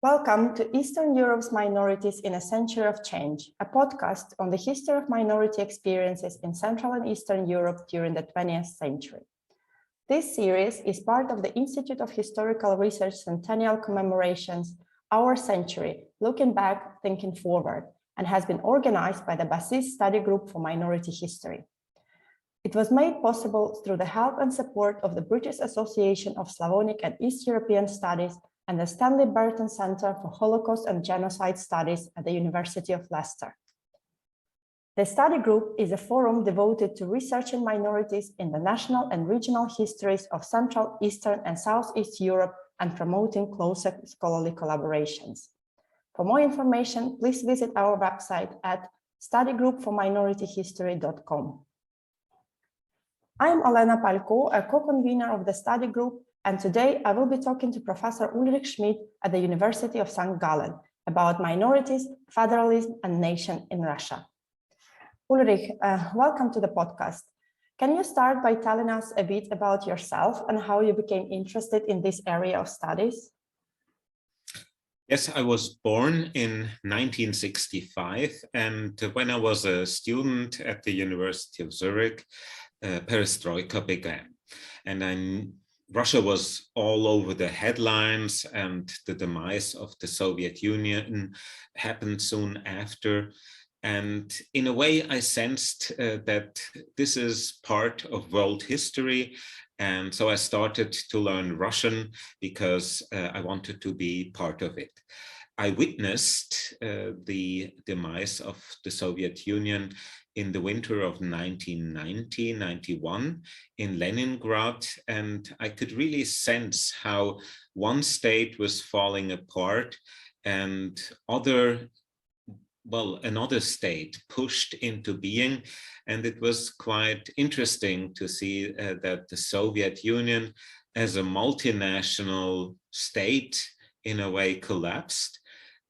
Welcome to Eastern Europe's Minorities in a Century of Change, a podcast on the history of minority experiences in Central and Eastern Europe during the 20th century. This series is part of the Institute of Historical Research Centennial Commemorations, Our Century, Looking Back, Thinking Forward, and has been organized by the BASIS Study Group for Minority History. It was made possible through the help and support of the British Association of Slavonic and East European Studies and the Stanley Burton Center for Holocaust and Genocide Studies at the University of Leicester. The study group is a forum devoted to researching minorities in the national and regional histories of Central, Eastern, and Southeast Europe and promoting closer scholarly collaborations. For more information, please visit our website at studygroupforminorityhistory.com. I'm Olena Palko, a co-convener of the study group, and today I will be talking to Professor Ulrich Schmid at the University of St Gallen about minorities, federalism, and nation in Russia. Ulrich, welcome to the podcast. Can you start by telling us a bit about yourself and how you became interested in this area of studies? Yes, I was born in 1965, and when I was a student at the University of Zurich, perestroika began. And Russia was all over the headlines, and the demise of the Soviet Union happened soon after. And in a way, I sensed that this is part of world history. And so I started to learn Russian because I wanted to be part of it. I witnessed the demise of the Soviet Union in the winter of 1990-91 in Leningrad, and I could really sense how one state was falling apart and another state pushed into being. And it was quite interesting to see that the Soviet Union as a multinational state in a way collapsed,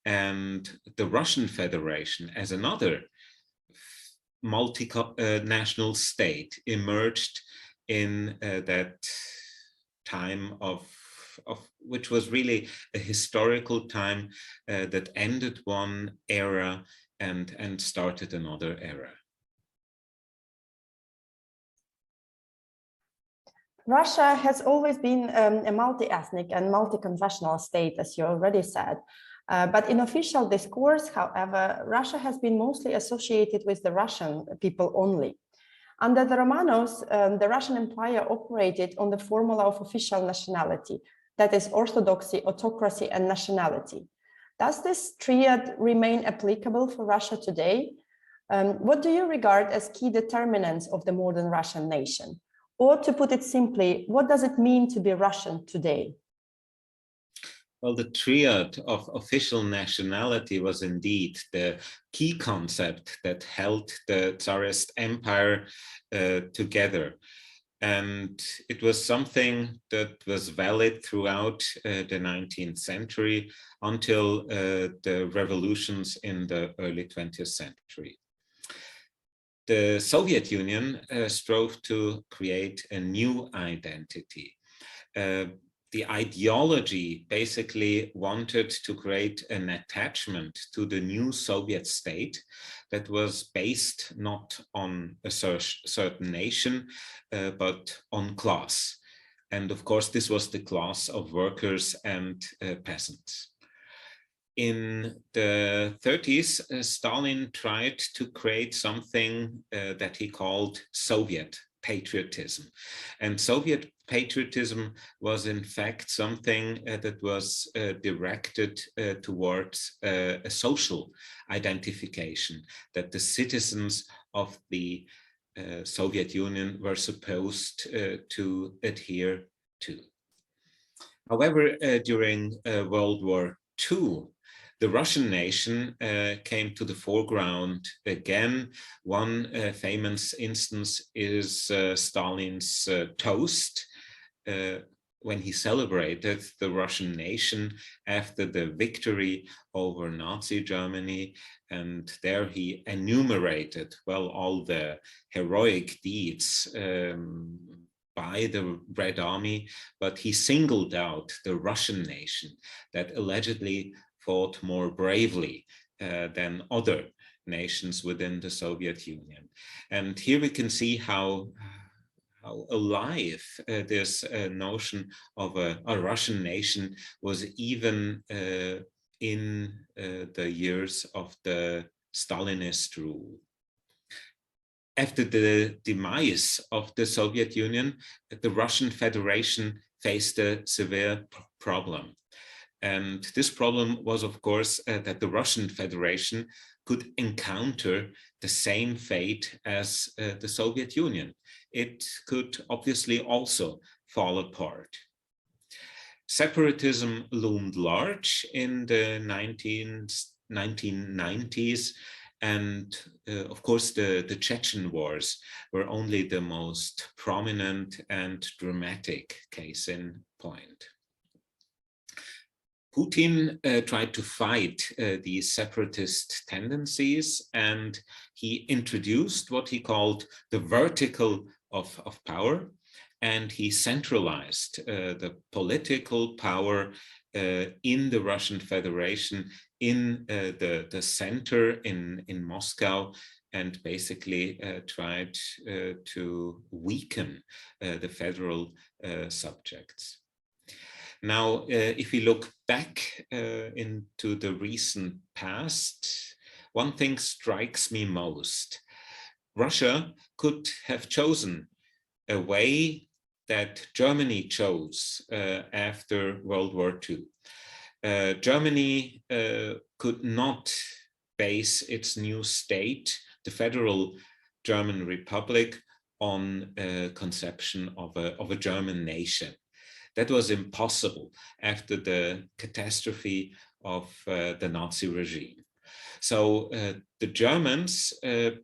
and the Russian Federation as another multinational state emerged in that time of which was really a historical time that ended one era and started another era. Russia has always been a multi-ethnic and multi-confessional state, as you already said. But in official discourse, however, Russia has been mostly associated with the Russian people only. Under the Romanovs, the Russian Empire operated on the formula of official nationality, that is orthodoxy, autocracy, and nationality. Does this triad remain applicable for Russia today? What do you regard as key determinants of the modern Russian nation? Or to put it simply, what does it mean to be Russian today? Well, the triad of official nationality was indeed the key concept that held the tsarist empire together. And it was something that was valid throughout the 19th century until the revolutions in the early 20th century. The Soviet Union strove to create a new identity. The ideology basically wanted to create an attachment to the new Soviet state that was based not on a certain nation, but on class. And of course, this was the class of workers and peasants. In the 30s, Stalin tried to create something that he called Soviet patriotism. And Soviet patriotism was in fact something that was directed towards a social identification that the citizens of the Soviet Union were supposed to adhere to. However, during World War II, the Russian nation came to the foreground again. One famous instance is Stalin's toast when he celebrated the Russian nation after the victory over Nazi Germany. And there he enumerated, well, all the heroic deeds by the Red Army, but he singled out the Russian nation that allegedly fought more bravely than other nations within the Soviet Union. And here we can see how alive this notion of a Russian nation was even in the years of the Stalinist rule. After the demise of the Soviet Union, the Russian Federation faced a severe problem. And this problem was, of course, that the Russian Federation could encounter the same fate as the Soviet Union. It could obviously also fall apart. Separatism loomed large in the 1990s, and of course the Chechen wars were only the most prominent and dramatic case in point. Putin tried to fight these separatist tendencies, and he introduced what he called the vertical of power, and he centralized the political power in the Russian Federation, in the center in Moscow, and basically tried to weaken the federal subjects. Now, if we look back into the recent past, one thing strikes me most. Russia could have chosen a way that Germany chose after World War II. Germany could not base its new state, the Federal German Republic, on a conception of a German nation. That was impossible after the catastrophe of the Nazi regime. So the Germans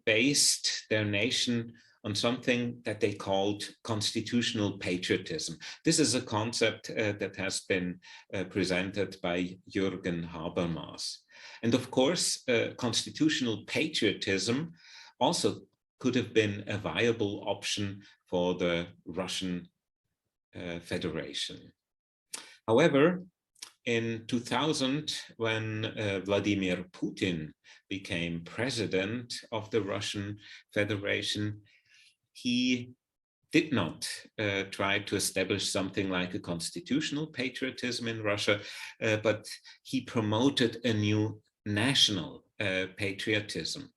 based their nation on something that they called constitutional patriotism. This is a concept that has been presented by Jürgen Habermas. And of course, constitutional patriotism also could have been a viable option for the Russian Federation. However, in 2000, when Vladimir Putin became president of the Russian Federation, he did not try to establish something like a constitutional patriotism in Russia, but he promoted a new national patriotism.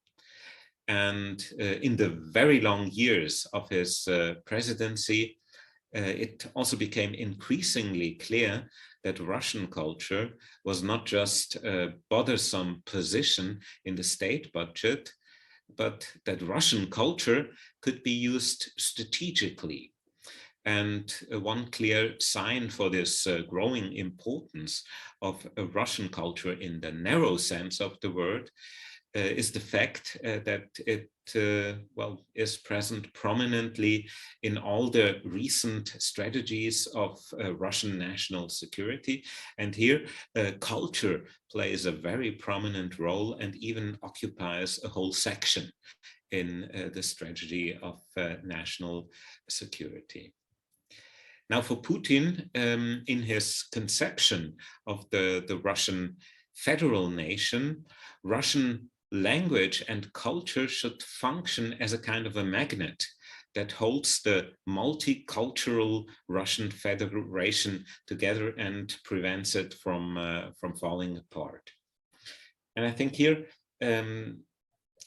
And in the very long years of his presidency, it also became increasingly clear that Russian culture was not just a bothersome position in the state budget, but that Russian culture could be used strategically. And one clear sign for this growing importance of Russian culture in the narrow sense of the word is the fact that it is present prominently in all the recent strategies of Russian national security. And here culture plays a very prominent role and even occupies a whole section in the strategy of national security. Now for Putin, in his conception of the Russian federal nation, Russian language and culture should function as a kind of a magnet that holds the multicultural Russian Federation together and prevents it from falling apart. And I think here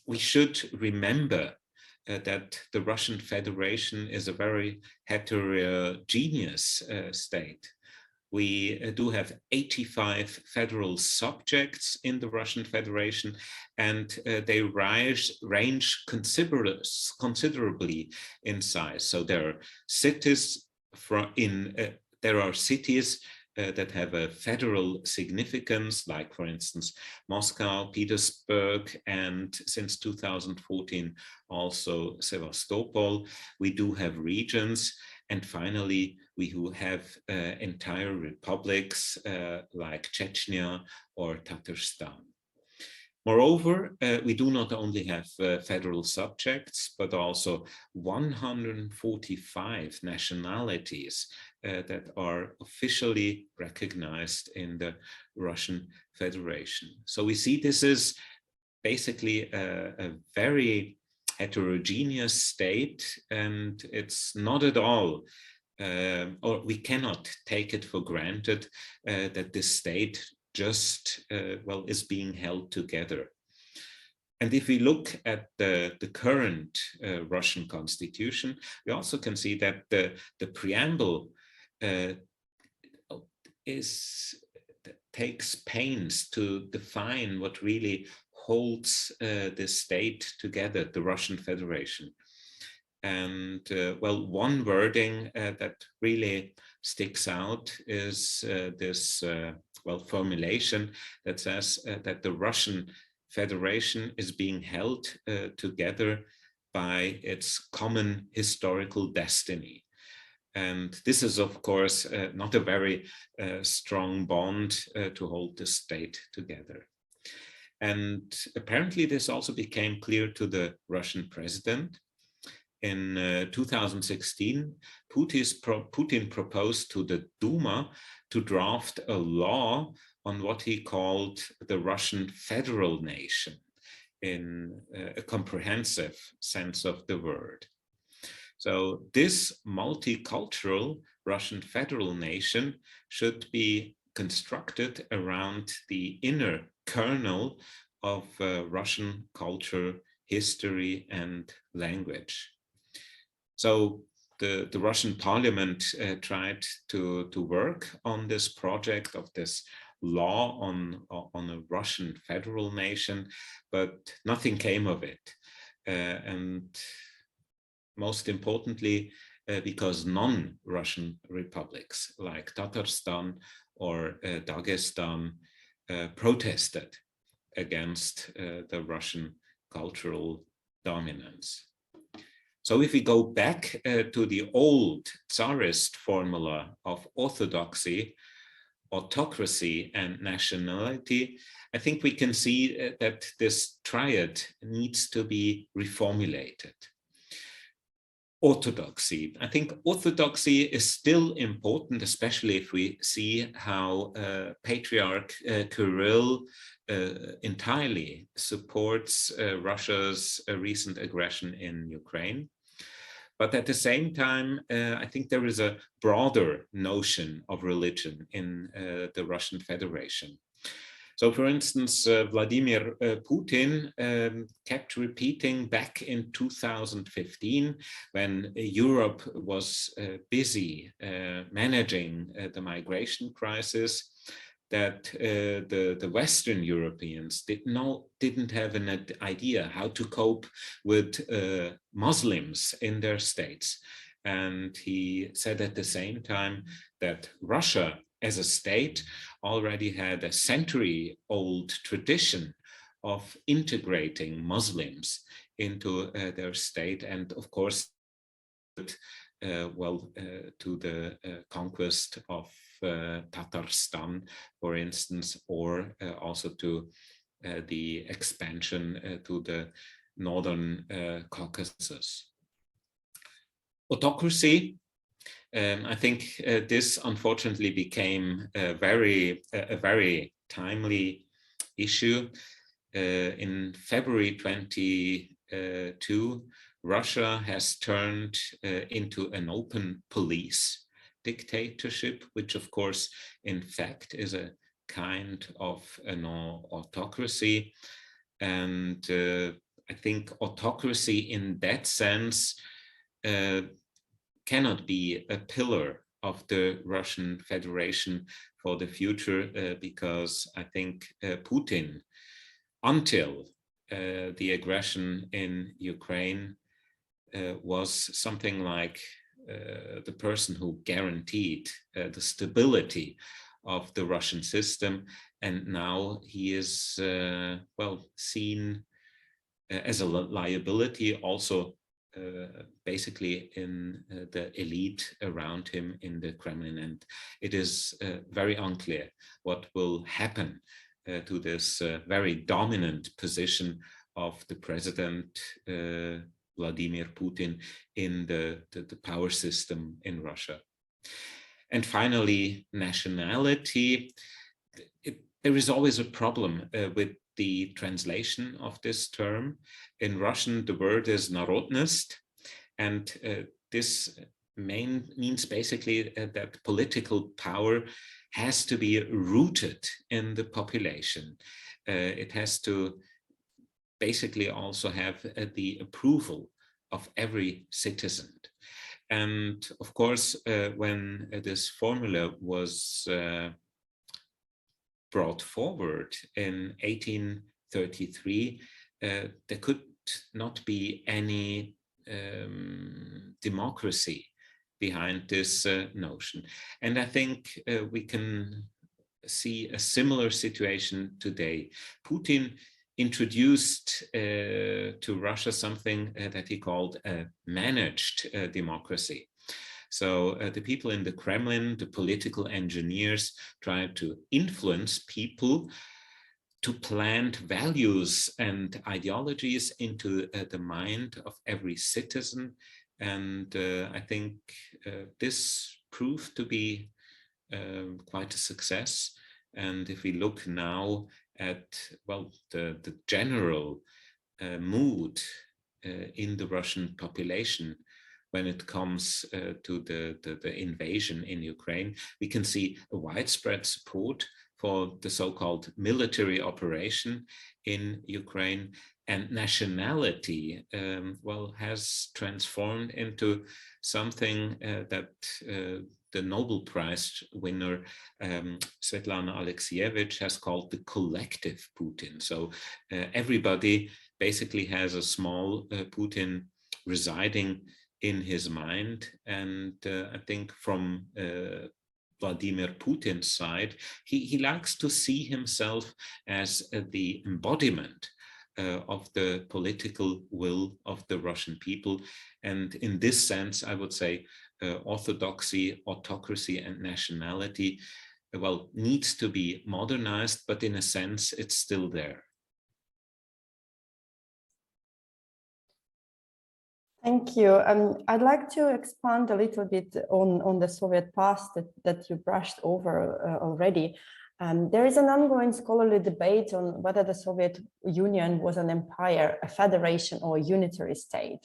we should remember that the Russian Federation is a very heterogeneous state. We do have 85 federal subjects in the Russian Federation, and they range considerably in size. So there are cities that have a federal significance, like, for instance, Moscow, Petersburg, and since 2014, also Sevastopol. We do have regions. And finally, we have entire republics like Chechnya or Tatarstan. Moreover, we do not only have federal subjects, but also 145 nationalities that are officially recognized in the Russian Federation. So we see this is basically a very heterogeneous state, and it's not at all, or we cannot take it for granted that this state just, well, is being held together. And if we look at the current Russian constitution, we also can see that the preamble takes pains to define what really holds the state together, the Russian Federation. And well, one wording that really sticks out is this well, formulation that says that the Russian Federation is being held together by its common historical destiny. And this is, of course, not a very strong bond to hold the state together. And apparently this also became clear to the Russian president. In 2016, Putin proposed to the Duma to draft a law on what he called the Russian federal nation in a comprehensive sense of the word. So this multicultural Russian federal nation should be constructed around the inner kernel of Russian culture, history, and language. So the Russian parliament tried to work on this project of this law on a Russian federal nation, but nothing came of it. And most importantly, because non-Russian republics like Tatarstan or Dagestan protested against the Russian cultural dominance. So if we go back to the old tsarist formula of orthodoxy, autocracy, and nationality, I think we can see that this triad needs to be reformulated. Orthodoxy. I think orthodoxy is still important, especially if we see how Patriarch Kirill entirely supports Russia's recent aggression in Ukraine. But at the same time, I think there is a broader notion of religion in the Russian Federation. So, for instance, Vladimir Putin kept repeating back in 2015, when Europe was busy managing the migration crisis, that the Western Europeans didn't have an idea how to cope with Muslims in their states. And he said at the same time that Russia as a state already had a century-old tradition of integrating Muslims into their state, and of course, to the conquest of Tatarstan, for instance, or also to the expansion to the northern Caucasus. Autocracy. I think this unfortunately became a very timely issue. In February 22, Russia has turned into an open police dictatorship, which of course, in fact, is a kind of an autocracy. And I think autocracy in that sense cannot be a pillar of the Russian Federation for the future, because I think Putin, until the aggression in Ukraine, was something like the person who guaranteed the stability of the Russian system. And now he is, well, seen as a liability also basically in the elite around him in the Kremlin. And it is very unclear what will happen to this very dominant position of the president Vladimir Putin in the power system in Russia. And finally, nationality. There is always a problem with the translation of this term. In Russian, the word is narodnost, and this means basically that political power has to be rooted in the population. It has to basically also have the approval of every citizen. And of course, when this formula was brought forward in 1833, there could not be any democracy behind this notion. And I think we can see a similar situation today. Putin introduced to Russia something that he called a managed democracy. So the people in the Kremlin, the political engineers, tried to influence people to plant values and ideologies into the mind of every citizen. And I think this proved to be quite a success. And if we look now at, well, the general mood in the Russian population when it comes to the invasion in Ukraine, we can see a widespread support for the so-called military operation in Ukraine, and nationality, well, has transformed into something that the Nobel Prize winner Svetlana Alexievich has called the collective Putin. So everybody basically has a small Putin residing in his mind, and I think from Vladimir Putin's side, he likes to see himself as the embodiment of the political will of the Russian people. And in this sense, I would say orthodoxy, autocracy, and nationality, well, needs to be modernized, but in a sense, it's still there. Thank you. I'd like to expand a little bit on the Soviet past that you brushed over already. There is an ongoing scholarly debate on whether the Soviet Union was an empire, a federation, or a unitary state.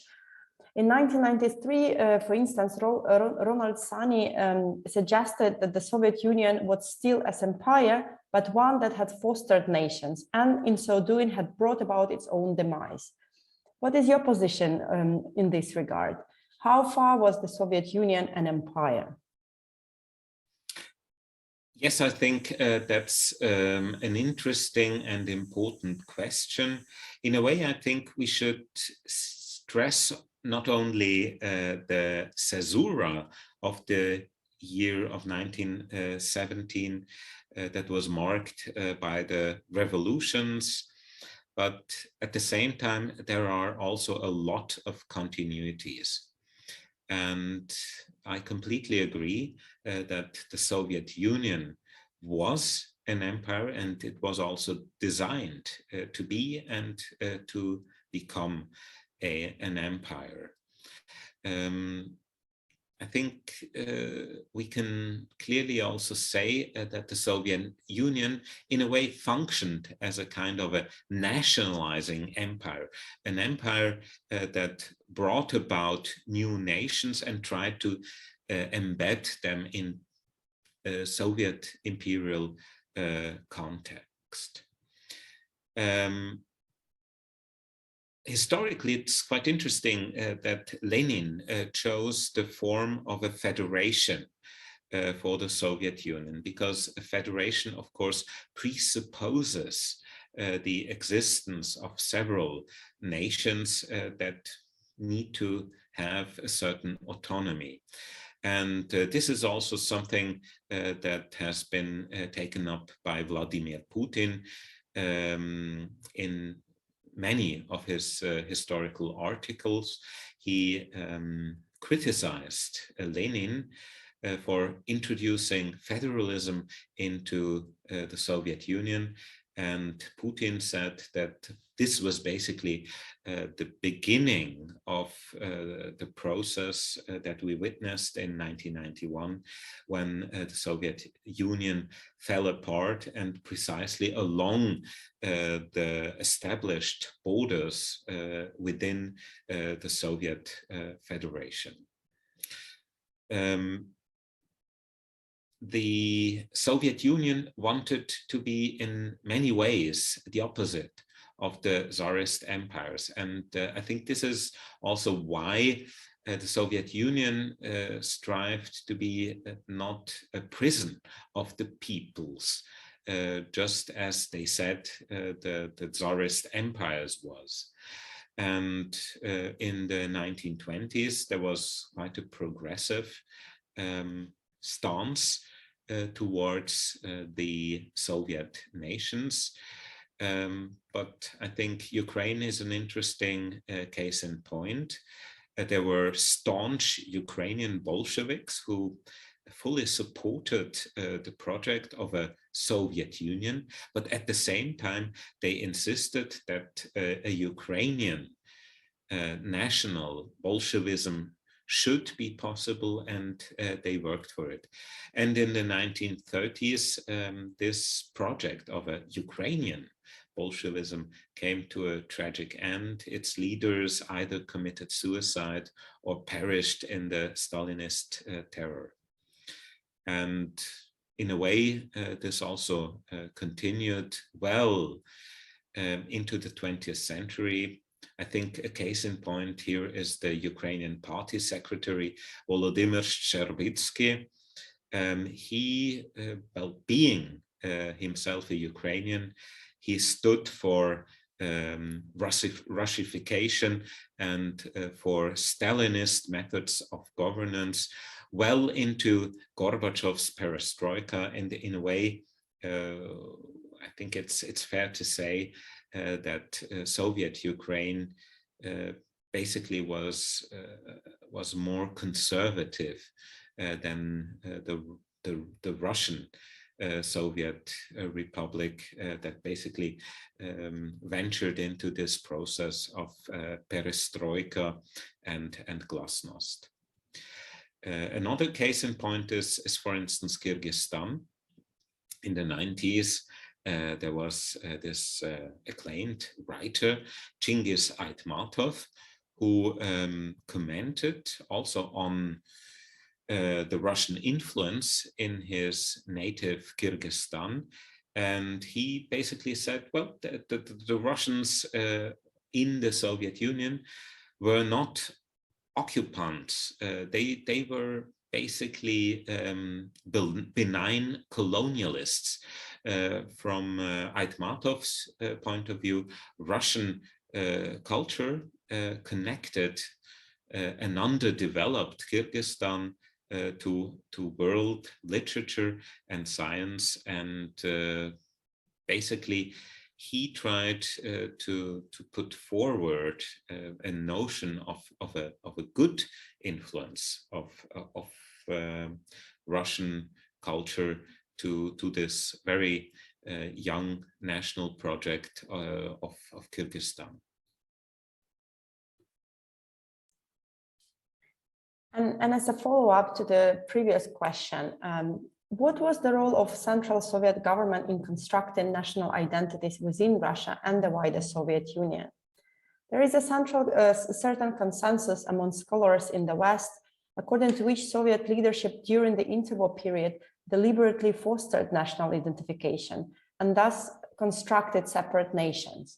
In 1993, for instance, Ronald Sani suggested that the Soviet Union was still an empire, but one that had fostered nations, and in so doing had brought about its own demise. What is your position in this regard? How far was the Soviet Union an empire? Yes, I think that's an interesting and important question. In a way, I think we should stress not only the caesura of the year of 1917 that was marked by the revolutions, but at the same time, there are also a lot of continuities. And I completely agree that the Soviet Union was an empire, and it was also designed to be and to become an empire. I think we can clearly also say that the Soviet Union in a way functioned as a kind of a nationalizing empire, an empire that brought about new nations and tried to embed them in a Soviet imperial context. Historically, it's quite interesting that Lenin chose the form of a federation for the Soviet Union, because a federation, of course, presupposes the existence of several nations that need to have a certain autonomy. And this is also something that has been taken up by Vladimir Putin in many of his historical articles. He criticized Lenin for introducing federalism into the Soviet Union, And Putin said that this was basically the beginning of the process that we witnessed in 1991, when the Soviet Union fell apart, and precisely along the established borders within the Soviet Federation. The Soviet Union wanted to be in many ways the opposite of the Tsarist empires. And I think this is also why the Soviet Union strived to be not a prison of the peoples, just as they said the Tsarist empires was. And in the 1920s, there was quite a progressive stance towards the Soviet nations. But I think Ukraine is an interesting case in point. There were staunch Ukrainian Bolsheviks who fully supported the project of a Soviet Union, but at the same time, they insisted that a Ukrainian national Bolshevism should be possible, and they worked for it. And in the 1930s, this project of a Ukrainian Bolshevism came to a tragic end. Its leaders either committed suicide or perished in the Stalinist terror. And in a way, this also continued well into the 20th century. I think a case in point here is the Ukrainian party secretary, Volodymyr Shcherbitsky. He, well, being himself a Ukrainian, he stood for Russification and for Stalinist methods of governance well into Gorbachev's perestroika. And in a way, I think it's fair to say that Soviet Ukraine basically was more conservative than the Russian Soviet Republic that basically ventured into this process of perestroika and glasnost. Another case in point is for instance, Kyrgyzstan. In the 90s, there was this acclaimed writer, Chingiz Aitmatov, who commented also on the Russian influence in his native Kyrgyzstan. And he basically said, well, the Russians in the Soviet Union were not occupants. They were basically benign colonialists. From Aitmatov's point of view, Russian culture connected an underdeveloped Kyrgyzstan to world literature and science, and basically he tried to put forward a notion of a good influence of Russian culture to this very young national project of Kyrgyzstan. And as a follow-up to the previous question, what was the role of Central Soviet government in constructing national identities within Russia and the wider Soviet Union? There is a certain consensus among scholars in the West, according to which Soviet leadership during the interwar period deliberately fostered national identification and thus constructed separate nations.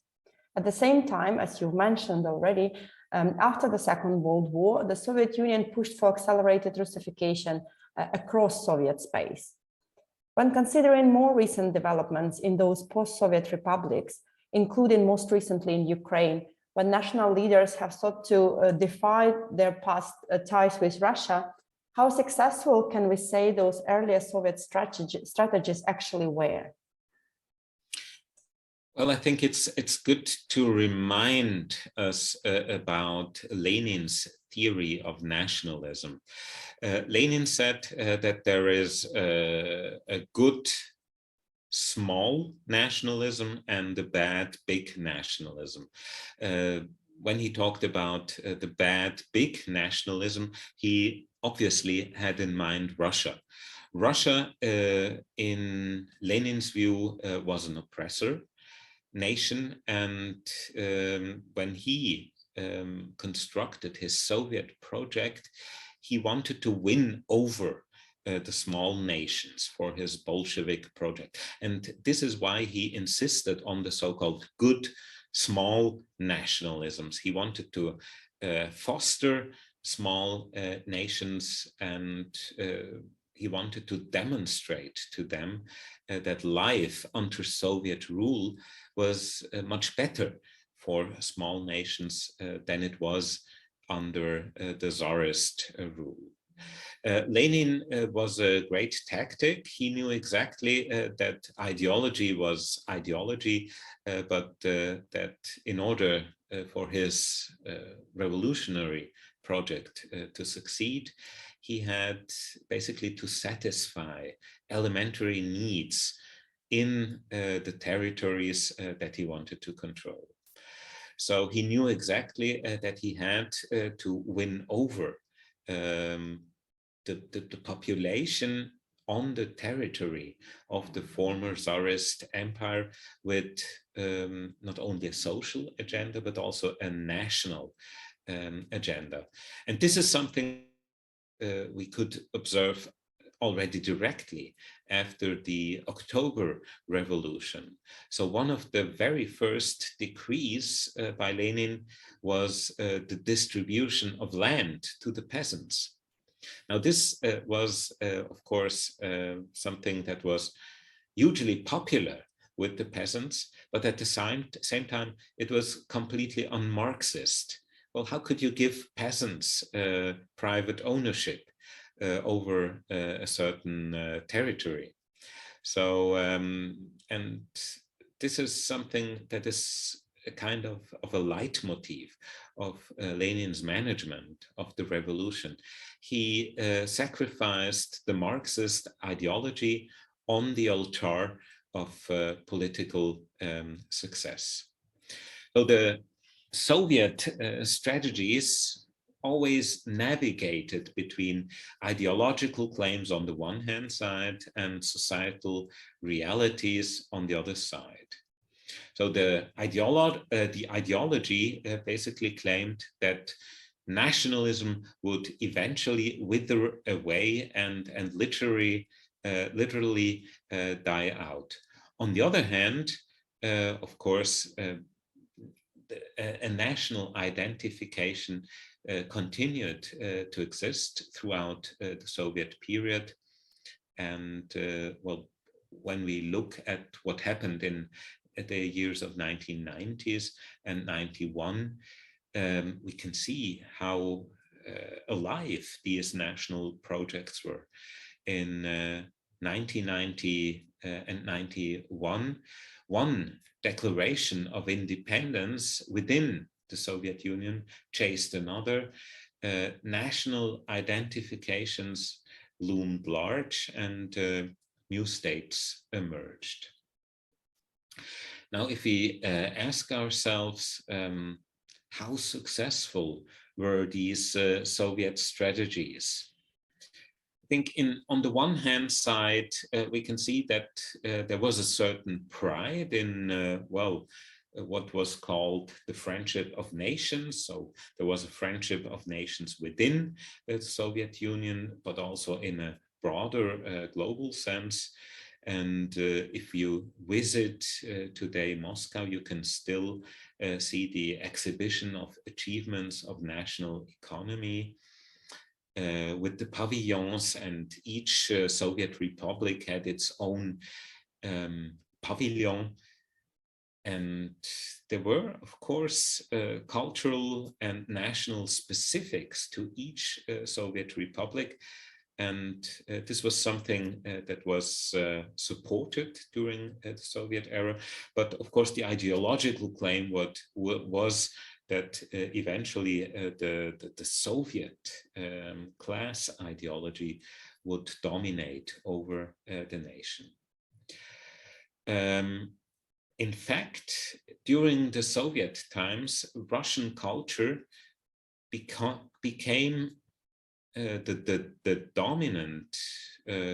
At the same time, as you've mentioned already, after the Second World War, the Soviet Union pushed for accelerated Russification across Soviet space. When considering more recent developments in those post-Soviet republics, including most recently in Ukraine, when national leaders have sought to defy their past ties with Russia, how successful can we say those earlier Soviet strategies actually were? Well, I think it's good to remind us about Lenin's theory of nationalism. Lenin said that there is a good small nationalism and the bad big nationalism. When he talked about the bad big nationalism, he obviously had in mind Russia. Russia, in Lenin's view, was an oppressor nation, and when he constructed his Soviet project, he wanted to win over the small nations for his Bolshevik project. And this is why he insisted on the so-called good small nationalisms. He wanted to foster small nations, and he wanted to demonstrate to them that life under Soviet rule was much better for small nations than it was under the tsarist rule. Lenin was a great tactic. He knew exactly that ideology was ideology, but that in order for his revolutionary project to succeed, he had basically to satisfy elementary needs in the territories that he wanted to control. So he knew exactly that he had to win over the population on the territory of the former Tsarist empire with not only a social agenda, but also a national agenda. And this is something we could observe already directly after the October Revolution. So one of the very first decrees by Lenin was the distribution of land to the peasants. Now, this was, of course, something that was hugely popular with the peasants, but at the same time, it was completely un-Marxist. Well, how could you give peasants private ownership over a certain territory? So, and this is something that is a kind of a leitmotif of Lenin's management of the revolution. He sacrificed the Marxist ideology on the altar of political success. So the Soviet strategies always navigated between ideological claims on the one hand side and societal realities on the other side. So the ideology basically claimed that nationalism would eventually wither away and literally die out. On the other hand, of course, a national identification continued to exist throughout the Soviet period. And well, when we look at what happened in the years of 1990s and 91, we can see how alive these national projects were. In 1990 and 91, one declaration of independence within the Soviet Union chased another. National identifications loomed large, and new states emerged. Now, if we ask ourselves how successful were these Soviet strategies, I think on the one hand side, we can see that there was a certain pride in, well, what was called the friendship of nations. So there was a friendship of nations within the Soviet Union, but also in a broader global sense. And if you visit today Moscow, you can still see the exhibition of achievements of national economy with the pavilions, and each Soviet republic had its own pavilion. And there were, of course, cultural and national specifics to each Soviet republic. And this was something that was supported during the Soviet era. But of course, the ideological claim was that eventually the Soviet class ideology would dominate over the nation. In fact, during the Soviet times, Russian culture became the dominant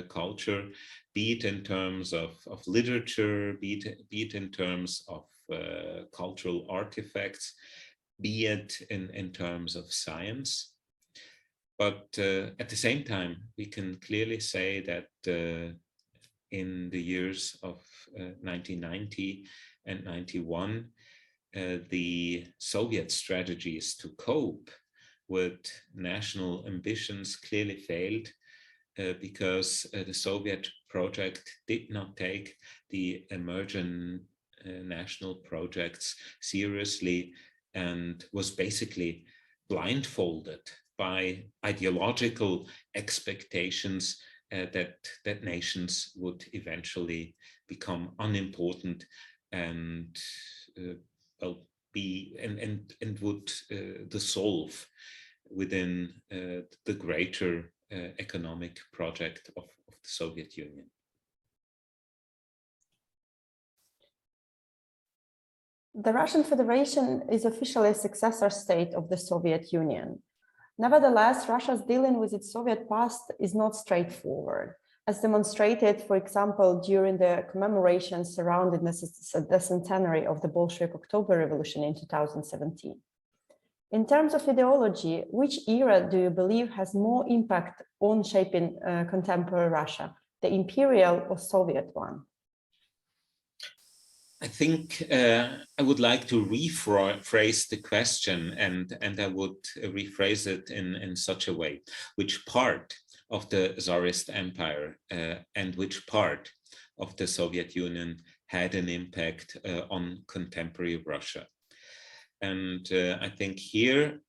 culture, be it in terms of literature, be it in terms of cultural artifacts, be it in terms of science. But at the same time, we can clearly say that in the years of 1990 and 91, the Soviet strategies to cope with national ambitions clearly failed because the Soviet project did not take the emergent national projects seriously and was basically blindfolded by ideological expectations that nations would eventually become unimportant and would dissolve within the greater economic project of the Soviet Union. The Russian Federation is officially a successor state of the Soviet Union. Nevertheless, Russia's dealing with its Soviet past is not straightforward, as demonstrated, for example, during the commemorations surrounding the centenary of the Bolshevik October Revolution in 2017. In terms of ideology, which era do you believe has more impact on shaping contemporary Russia, the Imperial or Soviet one? I think I would like to rephrase the question, and I would rephrase it in such a way. Which part of the Tsarist Empire and which part of the Soviet Union had an impact on contemporary Russia? And I think here,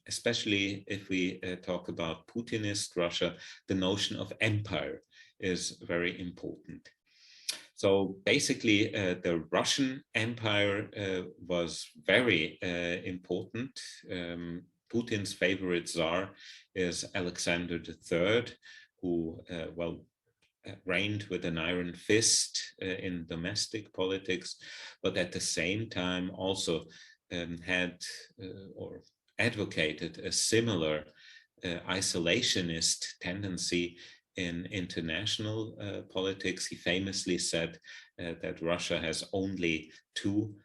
especially if we talk about Putinist Russia, the notion of empire is very important. So basically, the Russian Empire was very important. Putin's favorite Tsar is Alexander III, who, reigned with an iron fist in domestic politics, but at the same time also had or advocated a similar isolationist tendency in international politics. He famously said that Russia has only two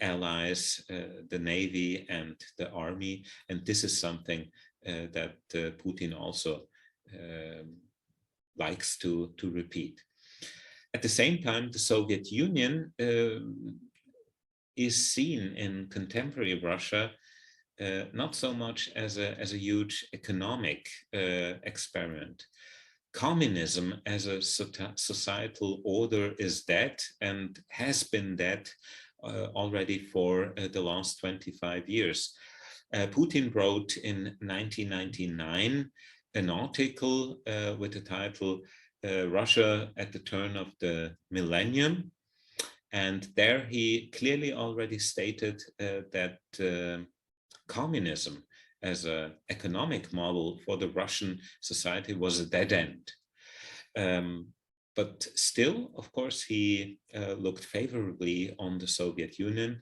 allies, the Navy and the Army, and this is something that Putin also likes to repeat. At the same time, the Soviet Union is seen in contemporary Russia not so much as a huge economic experiment. Communism as a societal order is dead and has been dead already for the last 25 years. Putin wrote in 1999 an article with the title Russia at the Turn of the Millennium. And there he clearly already stated that communism as an economic model for the Russian society was a dead end. But still, of course, he looked favorably on the Soviet Union,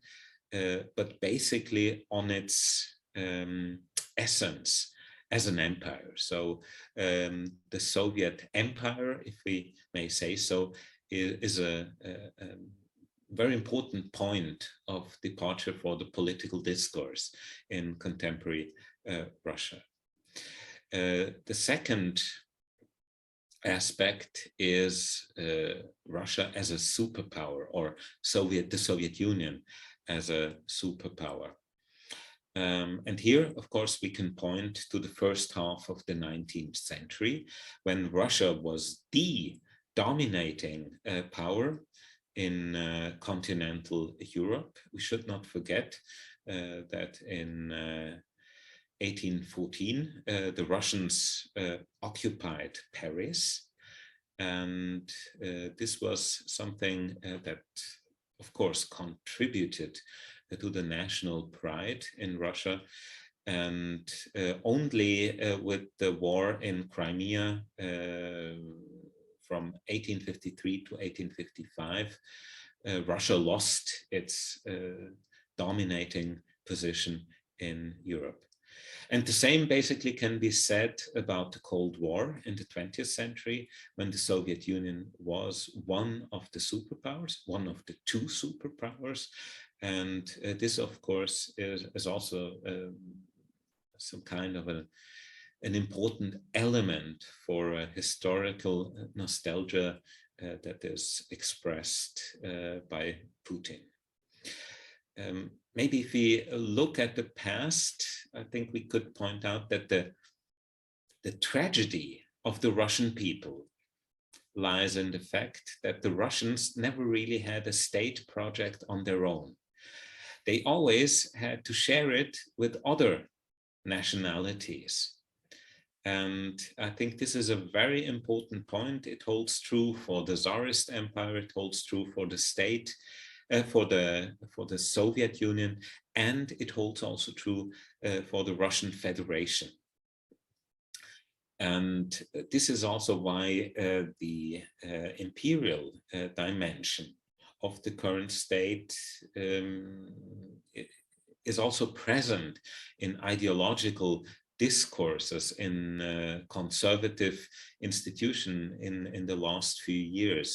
but basically on its essence as an empire. So the Soviet Empire, if we may say so, is a very important point of departure for the political discourse in contemporary Russia. The second aspect is Russia as a superpower, or the Soviet Union as a superpower. And here, of course, we can point to the first half of the 19th century, when Russia was the dominating power in continental Europe. We should not forget that in 1814, the Russians occupied Paris. And this was something that, of course, contributed to the national pride in Russia. And only with the war in Crimea from 1853 to 1855, Russia lost its dominating position in Europe. And the same basically can be said about the Cold War in the 20th century, when the Soviet Union was one of the superpowers, one of the two superpowers. And this, of course, is also some kind of an important element for historical nostalgia that is expressed by Putin. Maybe if we look at the past, I think we could point out that the tragedy of the Russian people lies in the fact that the Russians never really had a state project on their own. They always had to share it with other nationalities. And I think this is a very important point. It holds true for the Tsarist Empire, it holds true for the state, for the Soviet Union, and it holds also true for the Russian Federation. And this is also why the imperial dimension of the current state is also present in ideological discourses in conservative institutions in the last few years.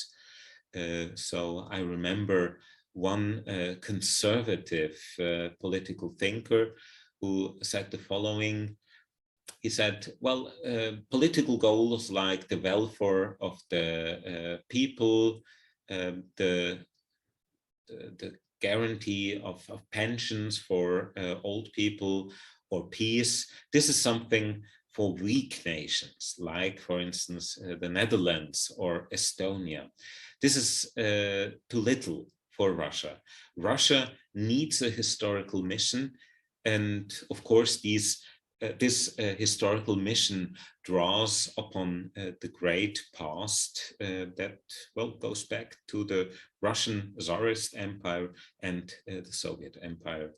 So I remember one conservative political thinker who said the following. He said, well, political goals like the welfare of the people, the guarantee of pensions for old people, or peace, this is something for weak nations, like, for instance, the Netherlands or Estonia. This is too little for Russia. Russia needs a historical mission. And of course, this historical mission draws upon the great past that, well, goes back to the Russian Tsarist Empire and the Soviet Empire.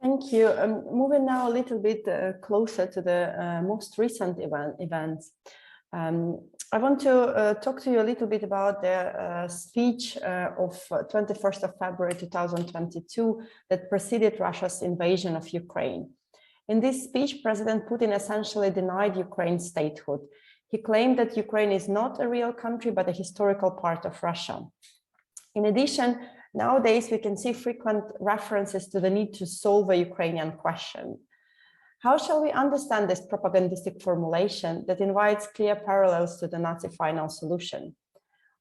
Thank you. Moving now a little bit closer to the most recent events. I want to talk to you a little bit about the speech of 21st of February 2022 that preceded Russia's invasion of Ukraine. In this speech, President Putin essentially denied Ukraine's statehood. He claimed that Ukraine is not a real country, but a historical part of Russia. In addition, nowadays we can see frequent references to the need to solve a Ukrainian question. How shall we understand this propagandistic formulation that invites clear parallels to the Nazi final solution?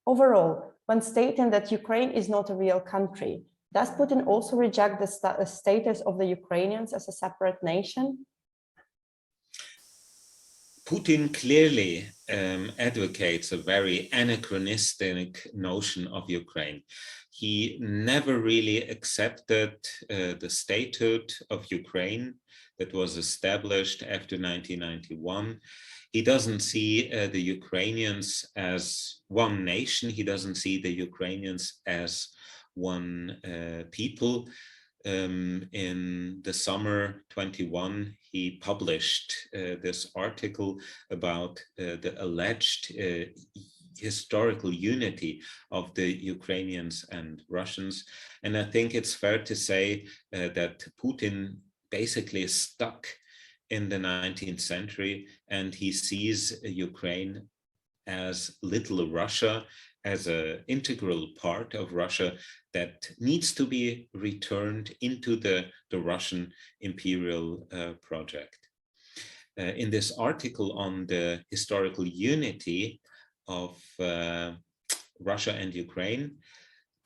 Overall, when stating that Ukraine is not a real country, does Putin also reject the status of the Ukrainians as a separate nation? Putin clearly advocates a very anachronistic notion of Ukraine. He never really accepted the statehood of Ukraine that was established after 1991. He doesn't see the Ukrainians as one nation. He doesn't see the Ukrainians as one people. In the summer 21, he published this article about the alleged historical unity of the Ukrainians and Russians. And I think it's fair to say that Putin basically is stuck in the 19th century, and he sees Ukraine as little Russia, as an integral part of Russia that needs to be returned into the Russian imperial project. In this article on the historical unity of Russia and Ukraine,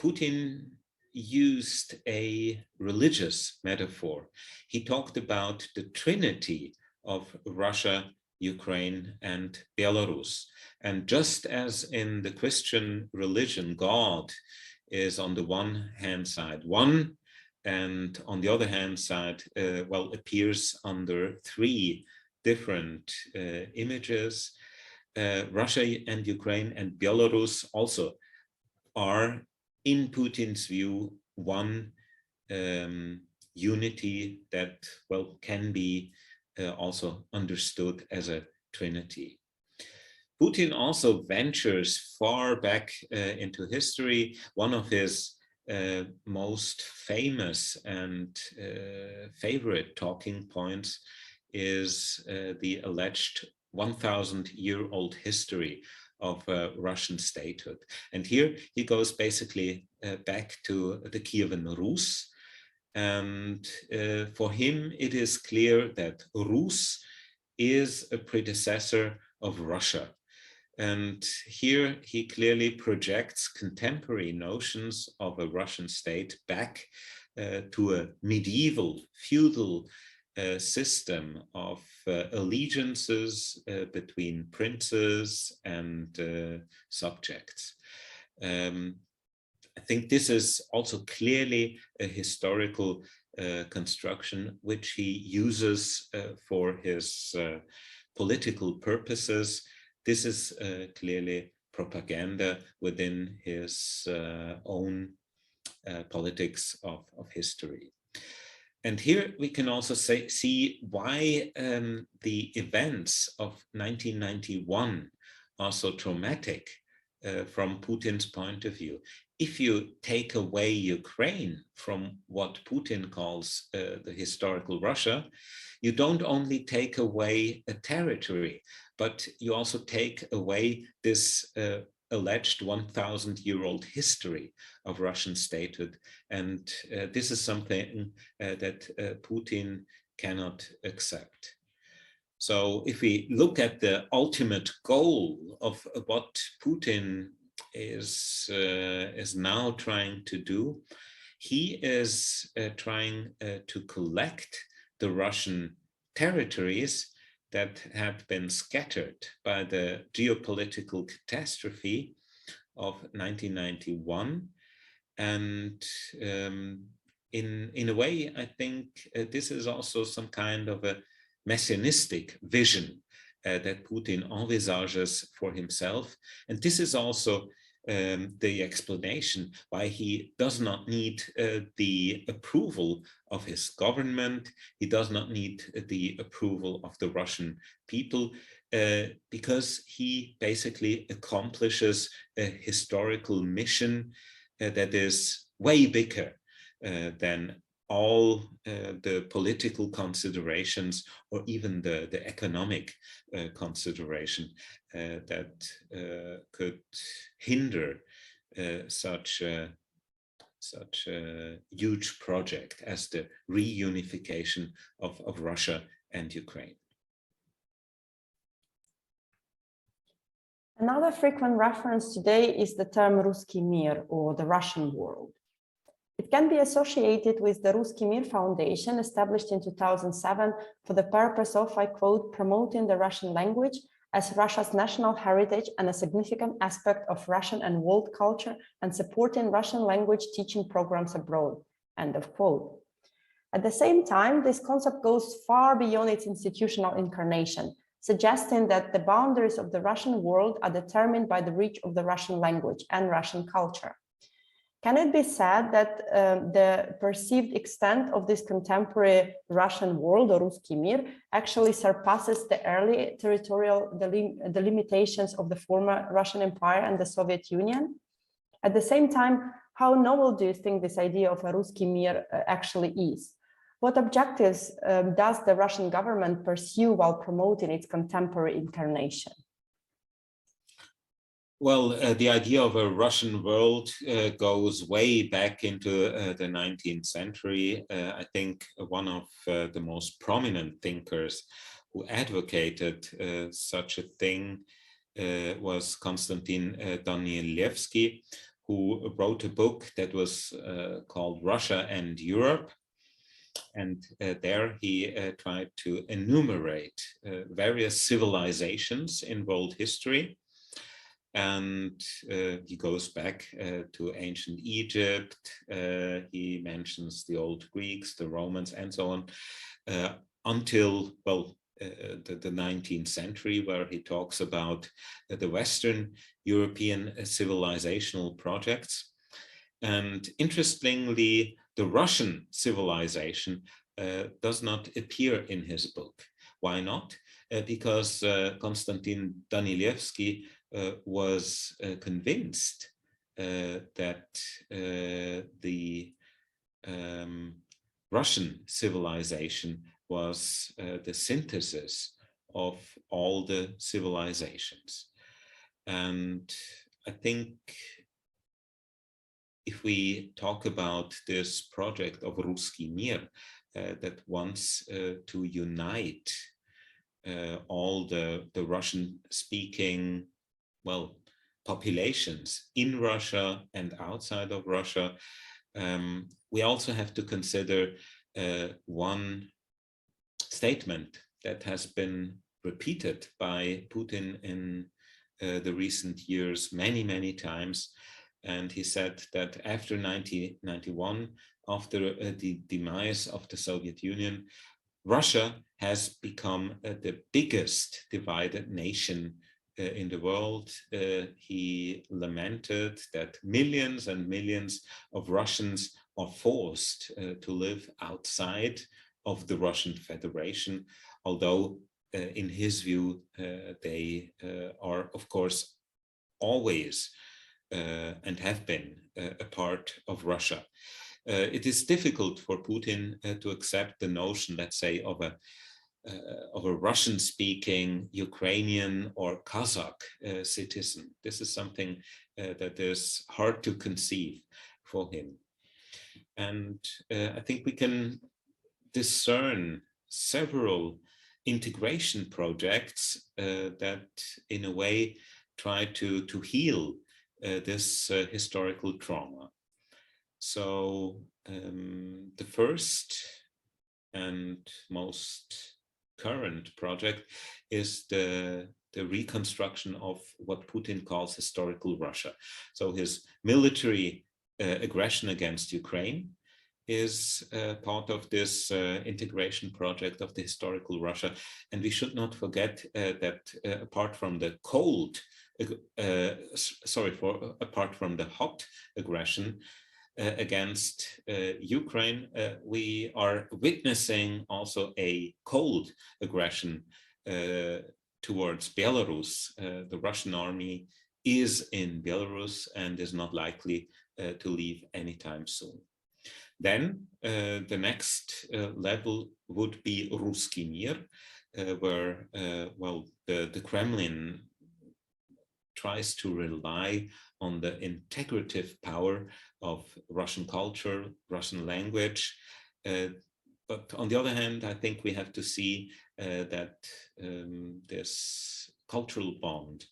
Putin used a religious metaphor. He talked about the trinity of Russia, Ukraine, and Belarus. And just as in the Christian religion, God is on the one hand side one, and on the other hand side, well, appears under three different images. Russia and Ukraine and Belarus also are, in Putin's view, one unity that, well, can be also understood as a trinity. Putin also ventures far back into history. One of his most famous and favorite talking points is the alleged 1,000-year-old history of Russian statehood. And here he goes basically back to the Kievan Rus. And for him, it is clear that Rus is a predecessor of Russia. And here he clearly projects contemporary notions of a Russian state back to a medieval feudal system of allegiances between princes and subjects. I think this is also clearly a historical construction which he uses for his political purposes. This is clearly propaganda within his own politics of history. And here we can also see why the events of 1991 are so traumatic from Putin's point of view. If you take away Ukraine from what Putin calls the historical Russia, you don't only take away a territory, but you also take away this alleged 1,000-year-old history of Russian statehood. And this is something that Putin cannot accept. So if we look at the ultimate goal of what Putin is now trying to do, he is trying to collect the Russian territories that had been scattered by the geopolitical catastrophe of 1991. And in a way, I think this is also some kind of a messianistic vision that Putin envisages for himself. And this is also the explanation why he does not need the approval of his government. He does not need the approval of the Russian people, because he basically accomplishes a historical mission that is way bigger than all the political considerations or even the economic consideration that could hinder such a huge project as the reunification of Russia and Ukraine. Another frequent reference today is the term Ruski Mir, or the Russian world. It can be associated with the Ruski Mir Foundation, established in 2007 for the purpose of, I quote, promoting the Russian language as Russia's national heritage and a significant aspect of Russian and world culture, and supporting Russian language teaching programs abroad, end of quote. At the same time, this concept goes far beyond its institutional incarnation, suggesting that the boundaries of the Russian world are determined by the reach of the Russian language and Russian culture. Can it be said that the perceived extent of this contemporary Russian world, or Ruski Mir, actually surpasses the early territorial delimitations of the former Russian Empire and the Soviet Union? At the same time, how novel do you think this idea of a Ruski Mir actually is? What objectives does the Russian government pursue while promoting its contemporary incarnation? Well, the idea of a Russian world goes way back into the 19th century. I think one of the most prominent thinkers who advocated such a thing was Konstantin Danielewski, who wrote a book that was called Russia and Europe. And there he tried to enumerate various civilizations in world history. And he goes back to ancient Egypt. He mentions the old Greeks, the Romans, and so on, until, well, the 19th century, where he talks about the Western European civilizational projects. And interestingly, the Russian civilization does not appear in his book. Why not? Because Konstantin Danilevsky was convinced that the Russian civilization was the synthesis of all the civilizations. And I think if we talk about this project of Ruski Mir that wants to unite all the Russian-speaking, well, populations in Russia and outside of Russia, we also have to consider one statement that has been repeated by Putin in the recent years many, many times. And he said that after 1991, after the demise of the Soviet Union, Russia has become the biggest divided nation in the world. He lamented that millions and millions of Russians are forced to live outside of the Russian Federation, although in his view, they are, of course, always and have been a part of Russia. It is difficult for Putin to accept the notion, let's say, of a Russian-speaking Ukrainian or Kazakh citizen. This is something that is hard to conceive for him. And I think we can discern several integration projects that in a way try to heal this historical trauma. So the first and most current project is the reconstruction of what Putin calls historical Russia. So his military aggression against Ukraine is part of this integration project of the historical Russia. And we should not forget that apart from the apart from the hot aggression against Ukraine, we are witnessing also a cold aggression towards Belarus. The Russian army is in Belarus and is not likely to leave anytime soon. Then the next level would be Ruski Mir, where well, the Kremlin tries to rely on the integrative power of Russian culture, Russian language. But on the other hand, I think we have to see that this cultural bond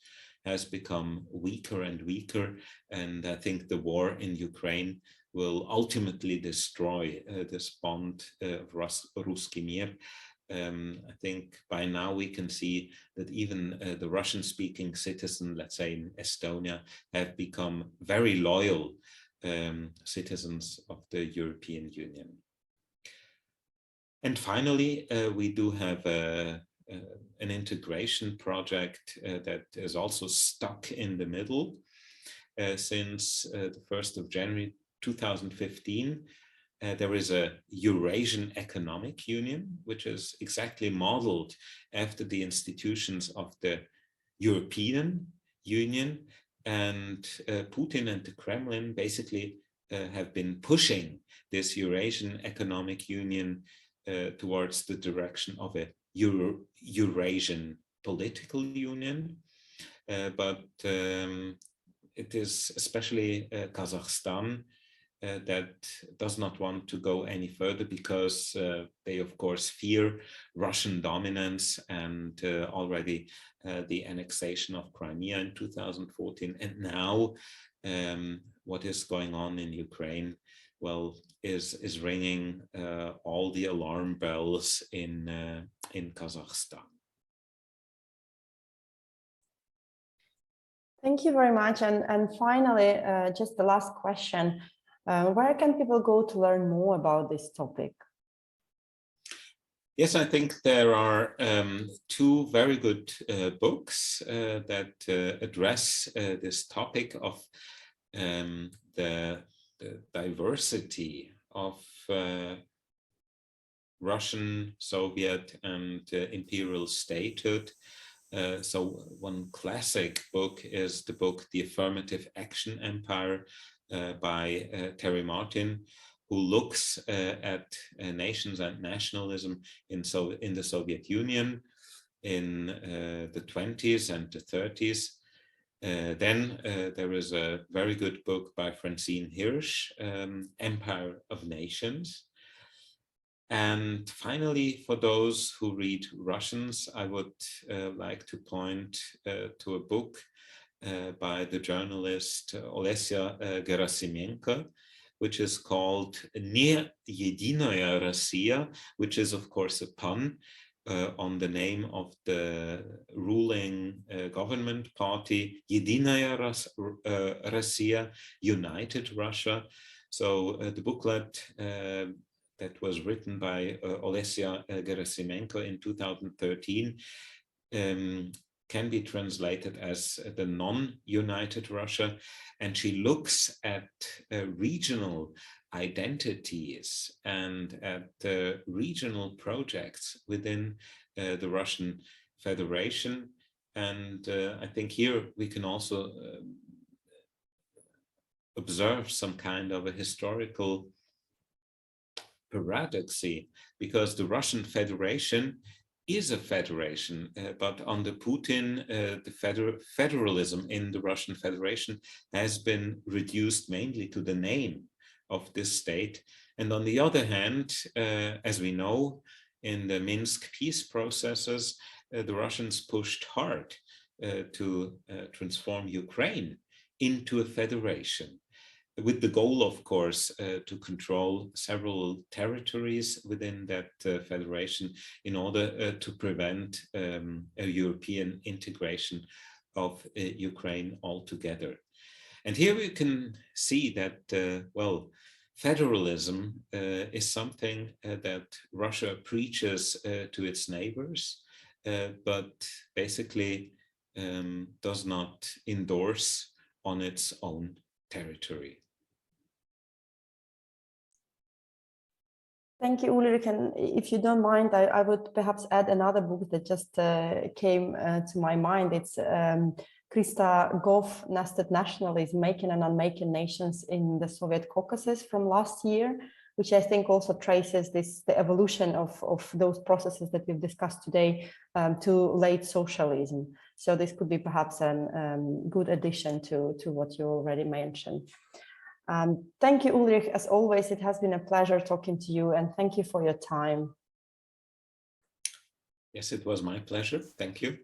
has become weaker and weaker. And I think the war in Ukraine will ultimately destroy this bond of Ruski Mir. I think by now we can see that even the Russian-speaking citizen, let's say in Estonia, have become very loyal citizens of the European Union. And finally, we do have an integration project that is also stuck in the middle since the 1st of January 2015. There is a Eurasian Economic Union, which is exactly modeled after the institutions of the European Union. And Putin and the Kremlin basically have been pushing this Eurasian Economic Union towards the direction of a Eurasian political union. But it is especially Kazakhstan that does not want to go any further because they, of course, fear Russian dominance and already the annexation of Crimea in 2014. And now what is going on in Ukraine, well, is ringing all the alarm bells in Kazakhstan. Thank you very much. And finally, just the last question. Where can people go to learn more about this topic? Yes, I think there are two very good books that address this topic of the diversity of Russian, Soviet, and imperial statehood. So one classic book is the book The Affirmative Action Empire by Terry Martin, who looks at nations and nationalism in the Soviet Union in the 20s and the 30s. Then there is a very good book by Francine Hirsch, Empire of Nations. And finally, for those who read Russians, I would like to point to a book by the journalist Olesya Gerasimenko, which is called "Не единая Россия," which is of course a pun on the name of the ruling government party, Единая Россия, United Russia. So the booklet that was written by Olesya Gerasimenko in 2013 can be translated as the non-united Russia, and she looks at regional identities and at regional projects within the Russian Federation. And I think here we can also observe some kind of a historical paradoxy, because the Russian Federation is a federation, but under Putin, the federalism in the Russian Federation has been reduced mainly to the name of this state. And on the other hand, as we know, in the Minsk peace processes, the Russians pushed hard to transform Ukraine into a federation, with the goal, of course, to control several territories within that federation in order to prevent a European integration of Ukraine altogether. And here we can see that, well, federalism is something that Russia preaches to its neighbors, but basically does not endorse on its own territory. Thank you, Ulrich. And if you don't mind, I would perhaps add another book that just came to my mind. It's Krista Goff, Nested Nationalism, Making and Unmaking Nations in the Soviet Caucasus from last year, which I think also traces the evolution of those processes that we've discussed today to late socialism. So this could be perhaps a good addition to what you already mentioned. Thank you, Ulrich. As always, it has been a pleasure talking to you, and thank you for your time. Yes, it was my pleasure. Thank you.